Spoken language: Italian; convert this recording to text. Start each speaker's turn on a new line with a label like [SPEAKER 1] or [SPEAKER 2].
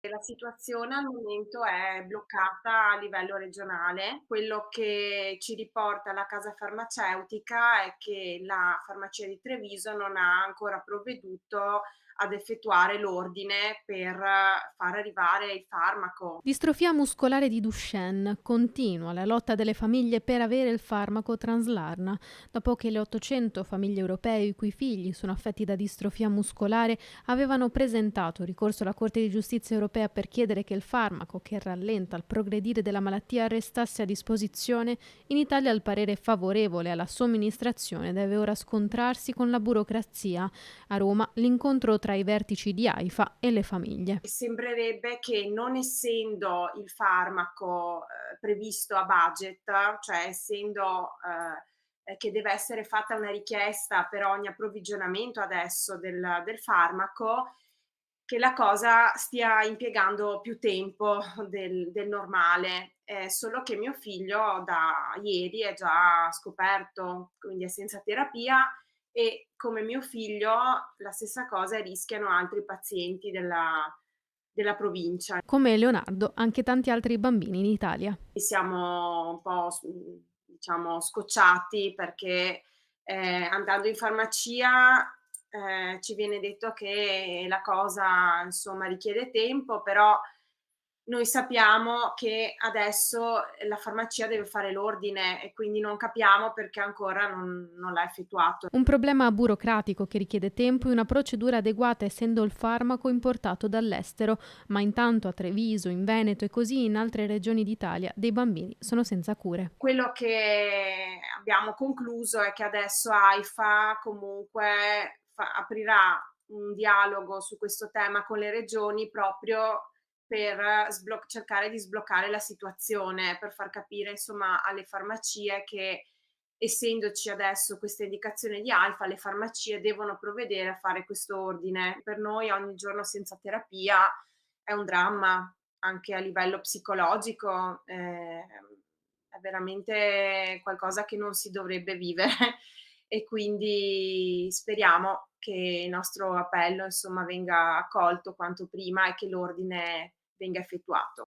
[SPEAKER 1] La situazione al momento è bloccata a livello regionale. Quello che ci riporta la casa farmaceutica è che la farmacia di Treviso non ha ancora provveduto ad effettuare l'ordine per far arrivare il farmaco.
[SPEAKER 2] Distrofia muscolare di Duchenne. Continua la lotta delle famiglie per avere il farmaco Translarna. Dopo che le 800 famiglie europee i cui figli sono affetti da distrofia muscolare avevano presentato ricorso alla Corte di Giustizia europea per chiedere che il farmaco che rallenta il progredire della malattia restasse a disposizione, in Italia il parere favorevole alla somministrazione deve ora scontrarsi con la burocrazia. A Roma l'incontro tra i vertici di AIFA e le famiglie.
[SPEAKER 1] Sembrerebbe che non essendo il farmaco, previsto a budget, cioè essendo, che deve essere fatta una richiesta per ogni approvvigionamento adesso del farmaco, che la cosa stia impiegando più tempo del normale. Solo che mio figlio da ieri è già scoperto, quindi è senza terapia e come mio figlio la stessa cosa rischiano altri pazienti della provincia.
[SPEAKER 2] Come Leonardo, anche tanti altri bambini in Italia.
[SPEAKER 1] E siamo un po' diciamo scocciati perché, andando in farmacia, ci viene detto che la cosa insomma richiede tempo, però noi sappiamo che adesso la farmacia deve fare l'ordine e quindi non capiamo perché ancora non l'ha effettuato.
[SPEAKER 2] Un problema burocratico che richiede tempo e una procedura adeguata essendo il farmaco importato dall'estero, ma intanto a Treviso, in Veneto e così in altre regioni d'Italia dei bambini sono senza cure.
[SPEAKER 1] Quello che abbiamo concluso è che adesso AIFA comunque aprirà un dialogo su questo tema con le regioni proprio per cercare di sbloccare la situazione, per far capire insomma alle farmacie che essendoci adesso questa indicazione di AIFA, le farmacie devono provvedere a fare questo ordine. Per noi ogni giorno senza terapia è un dramma, anche a livello psicologico, è veramente qualcosa che non si dovrebbe vivere e quindi speriamo che il nostro appello, insomma, venga accolto quanto prima e che l'ordine venga effettuato.